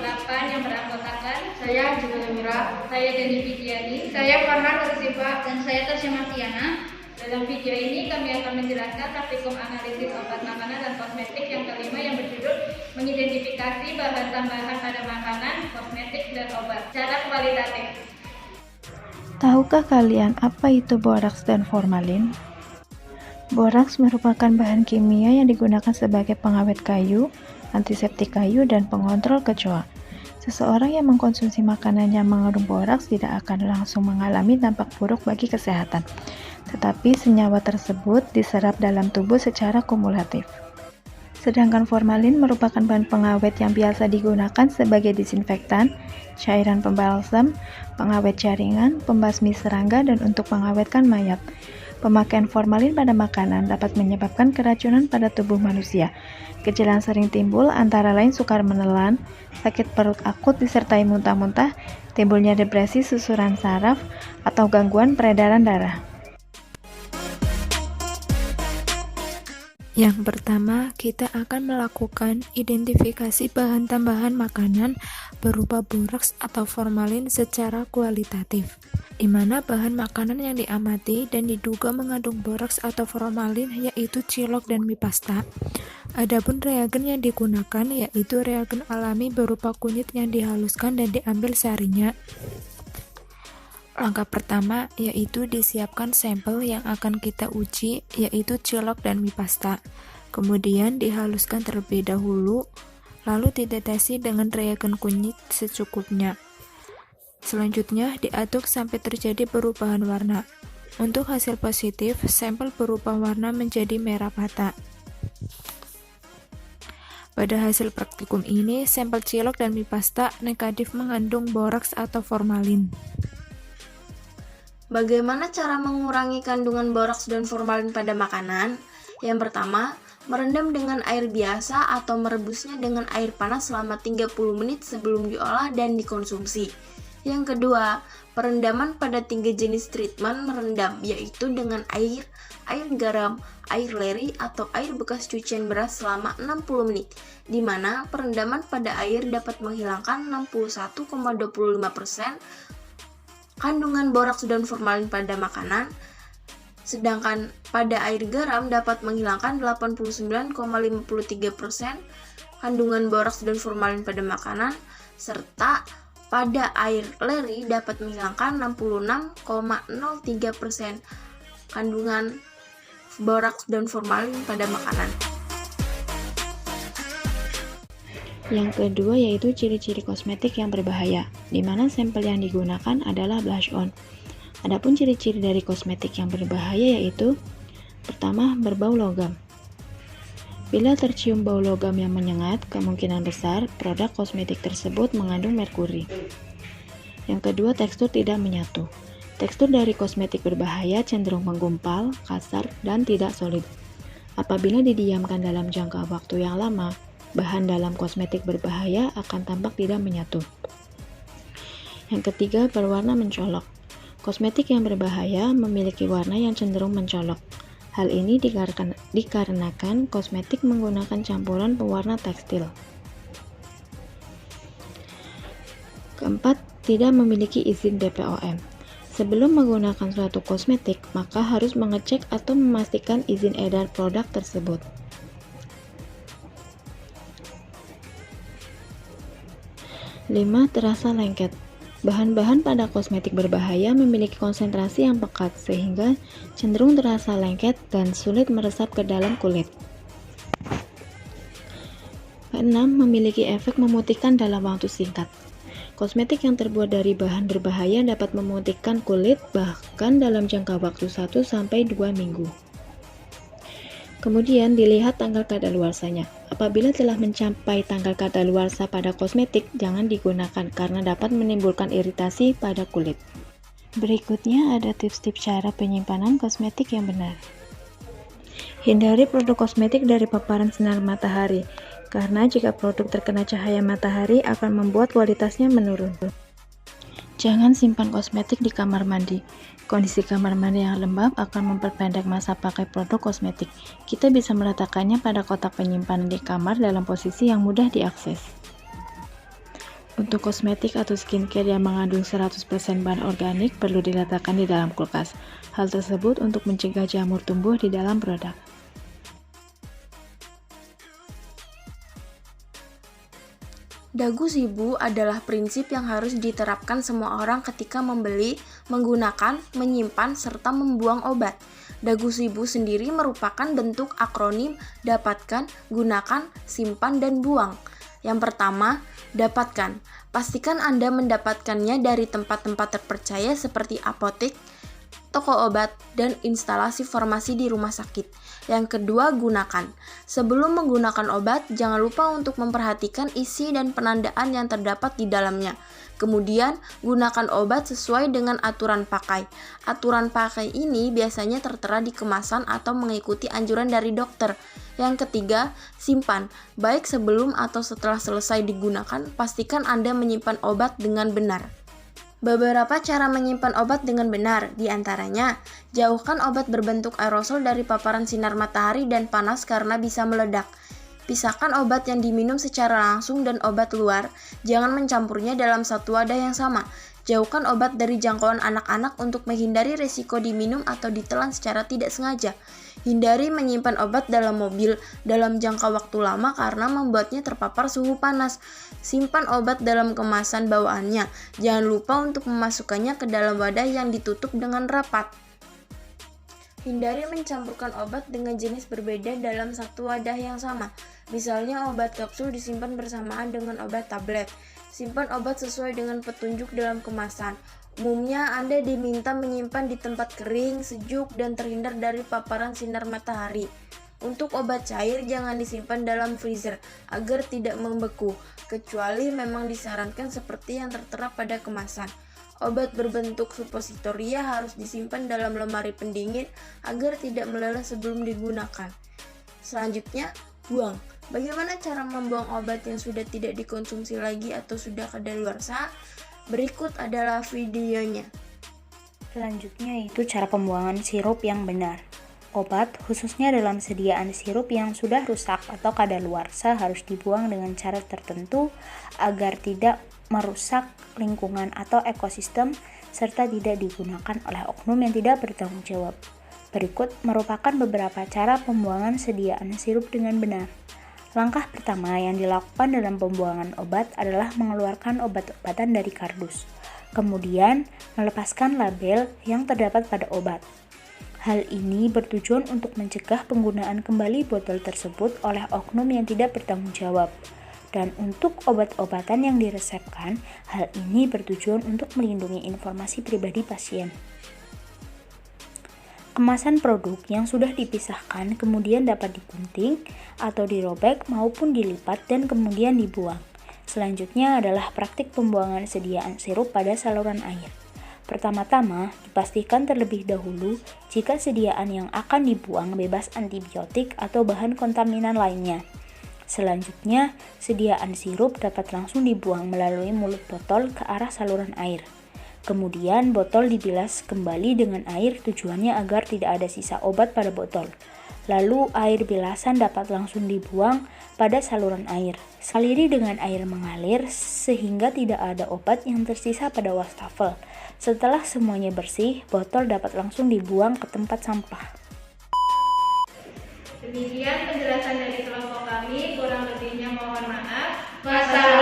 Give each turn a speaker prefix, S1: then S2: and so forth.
S1: 8 yang beranggotakan
S2: Saya Julia Mira,
S1: saya Deni Vidiani,
S2: saya Farhan Nursifa,
S1: dan saya Tasya Martiana. Dalam video ini kami akan menjelaskan praktikum analisis obat makanan dan kosmetik yang kelima yang berjudul mengidentifikasi bahan tambahan pada makanan, kosmetik, dan obat secara kualitatif.
S3: Tahukah kalian apa itu boraks dan formalin? Boraks merupakan bahan kimia yang digunakan sebagai pengawet kayu, antiseptik kayu, dan pengontrol kecoa. Seseorang yang mengkonsumsi makanan yang mengandung boraks tidak akan langsung mengalami dampak buruk bagi kesehatan, tetapi senyawa tersebut diserap dalam tubuh secara kumulatif. Sedangkan formalin merupakan bahan pengawet yang biasa digunakan sebagai disinfektan, cairan pembalsam, pengawet jaringan, pembasmi serangga, dan untuk mengawetkan mayat. Pemakaian formalin pada makanan dapat menyebabkan keracunan pada tubuh manusia. Gejala yang sering timbul antara lain sukar menelan, sakit perut akut disertai muntah-muntah, timbulnya depresi susuran saraf, atau gangguan peredaran darah. Yang pertama, kita akan melakukan identifikasi bahan tambahan makanan berupa boraks atau formalin secara kualitatif, di mana bahan makanan yang diamati dan diduga mengandung boraks atau formalin yaitu cilok dan mie pasta. Adapun reagen yang digunakan yaitu reagen alami berupa kunyit yang dihaluskan dan diambil sarinya. Langkah pertama yaitu disiapkan sampel yang akan kita uji yaitu cilok dan mie pasta. Kemudian dihaluskan terlebih dahulu, lalu ditetesi dengan reagen kunyit secukupnya. Selanjutnya diaduk sampai terjadi perubahan warna. Untuk hasil positif, sampel berubah warna menjadi merah bata. Pada hasil praktikum ini, sampel cilok dan mie pasta negatif mengandung boraks atau formalin.
S2: Bagaimana cara mengurangi kandungan boraks dan formalin pada makanan? Yang pertama, merendam dengan air biasa atau merebusnya dengan air panas selama 30 menit sebelum diolah dan dikonsumsi. Yang kedua, perendaman pada 3 jenis treatment merendam, yaitu dengan air garam, air leri, atau air bekas cucian beras selama 60 menit, di mana perendaman pada air dapat menghilangkan 61,25% kandungan boraks dan formalin pada makanan, sedangkan pada air garam dapat menghilangkan 89,53% kandungan boraks dan formalin pada makanan, serta pada air leri dapat menghilangkan 66,03% kandungan boraks dan formalin pada makanan.
S3: Yang kedua yaitu ciri-ciri kosmetik yang berbahaya, di mana sampel yang digunakan adalah blush on. Adapun ciri-ciri dari kosmetik yang berbahaya yaitu pertama, berbau logam. Bila tercium bau logam yang menyengat, kemungkinan besar produk kosmetik tersebut mengandung merkuri. Yang kedua, tekstur tidak menyatu. Tekstur dari kosmetik berbahaya cenderung menggumpal, kasar, dan tidak solid. Apabila didiamkan dalam jangka waktu yang lama, bahan dalam kosmetik berbahaya akan tampak tidak menyatu. Yang ketiga, berwarna mencolok. Kosmetik yang berbahaya memiliki warna yang cenderung mencolok. Hal ini dikarenakan kosmetik menggunakan campuran pewarna tekstil. Keempat, tidak memiliki izin BPOM. Sebelum menggunakan suatu kosmetik, maka harus mengecek atau memastikan izin edar produk tersebut. 5. Terasa lengket. Bahan-bahan pada kosmetik berbahaya memiliki konsentrasi yang pekat sehingga cenderung terasa lengket dan sulit meresap ke dalam kulit. 6. Memiliki efek memutihkan dalam waktu singkat. Kosmetik yang terbuat dari bahan berbahaya dapat memutihkan kulit bahkan dalam jangka waktu 1-2 minggu. Kemudian dilihat tanggal kadaluarsanya. Apabila telah mencapai tanggal kadaluarsa pada kosmetik, jangan digunakan karena dapat menimbulkan iritasi pada kulit. Berikutnya ada tips-tips cara penyimpanan kosmetik yang benar. Hindari produk kosmetik dari paparan sinar matahari, karena jika produk terkena cahaya matahari akan membuat kualitasnya menurun. Jangan simpan kosmetik di kamar mandi. Kondisi kamar mandi yang lembab akan memperpendek masa pakai produk kosmetik. Kita bisa meletakkannya pada kotak penyimpanan di kamar dalam posisi yang mudah diakses. Untuk kosmetik atau skincare yang mengandung 100% bahan organik perlu diletakkan di dalam kulkas. Hal tersebut untuk mencegah jamur tumbuh di dalam produk.
S2: Dagu sibu adalah prinsip yang harus diterapkan semua orang ketika membeli, menggunakan, menyimpan, serta membuang obat. Dagu sibu sendiri merupakan bentuk akronim dapatkan, gunakan, simpan, dan buang. Yang pertama, dapatkan. Pastikan Anda mendapatkannya dari tempat-tempat terpercaya seperti apotek, toko obat, dan instalasi farmasi di rumah sakit. Yang kedua, gunakan. Sebelum menggunakan obat, jangan lupa untuk memperhatikan isi dan penandaan yang terdapat di dalamnya. Kemudian, gunakan obat sesuai dengan aturan pakai. Aturan pakai ini biasanya tertera di kemasan atau mengikuti anjuran dari dokter. Yang ketiga, simpan. Baik sebelum atau setelah selesai digunakan, pastikan Anda menyimpan obat dengan benar. Beberapa cara menyimpan obat dengan benar, diantaranya, jauhkan obat berbentuk aerosol dari paparan sinar matahari dan panas karena bisa meledak. Pisahkan obat yang diminum secara langsung dan obat luar, jangan mencampurnya dalam satu wadah yang sama. Jauhkan obat dari jangkauan anak-anak untuk menghindari risiko diminum atau ditelan secara tidak sengaja. Hindari menyimpan obat dalam mobil dalam jangka waktu lama karena membuatnya terpapar suhu panas. Simpan obat dalam kemasan bawaannya. Jangan lupa untuk memasukkannya ke dalam wadah yang ditutup dengan rapat. Hindari mencampurkan obat dengan jenis berbeda dalam satu wadah yang sama. Misalnya obat kapsul disimpan bersamaan dengan obat tablet. Simpan obat sesuai dengan petunjuk dalam kemasan. Umumnya Anda diminta menyimpan di tempat kering, sejuk, dan terhindar dari paparan sinar matahari. Untuk obat cair jangan disimpan dalam freezer agar tidak membeku, kecuali memang disarankan seperti yang tertera pada kemasan. Obat berbentuk supositoria harus disimpan dalam lemari pendingin agar tidak meleleh sebelum digunakan. Selanjutnya, buang. Bagaimana cara membuang obat yang sudah tidak dikonsumsi lagi atau sudah kadaluarsa? Berikut adalah videonya.
S4: Selanjutnya yaitu cara pembuangan sirup yang benar. Obat, khususnya dalam sediaan sirup yang sudah rusak atau kadaluarsa, harus dibuang dengan cara tertentu agar tidak merusak lingkungan atau ekosistem serta tidak digunakan oleh oknum yang tidak bertanggung jawab. Berikut merupakan beberapa cara pembuangan sediaan sirup dengan benar. Langkah pertama yang dilakukan dalam pembuangan obat adalah mengeluarkan obat-obatan dari kardus. Kemudian, melepaskan label yang terdapat pada obat. Hal ini bertujuan untuk mencegah penggunaan kembali botol tersebut oleh oknum yang tidak bertanggung jawab. Dan untuk obat-obatan yang diresepkan, hal ini bertujuan untuk melindungi informasi pribadi pasien. Kemasan produk yang sudah dipisahkan kemudian dapat digunting atau dirobek maupun dilipat dan kemudian dibuang. Selanjutnya adalah praktik pembuangan sediaan sirup pada saluran air. Pertama-tama, dipastikan terlebih dahulu jika sediaan yang akan dibuang bebas antibiotik atau bahan kontaminan lainnya. Selanjutnya, sediaan sirup dapat langsung dibuang melalui mulut botol ke arah saluran air. Kemudian botol dibilas kembali dengan air, tujuannya agar tidak ada sisa obat pada botol. Lalu air bilasan dapat langsung dibuang pada saluran air. Saliri dengan air mengalir sehingga tidak ada obat yang tersisa pada wastafel. Setelah semuanya bersih, botol dapat langsung dibuang ke tempat sampah.
S1: Demikian penjelasan dari kelompok kami, kurang lebihnya mohon maaf. Wassalamualaikum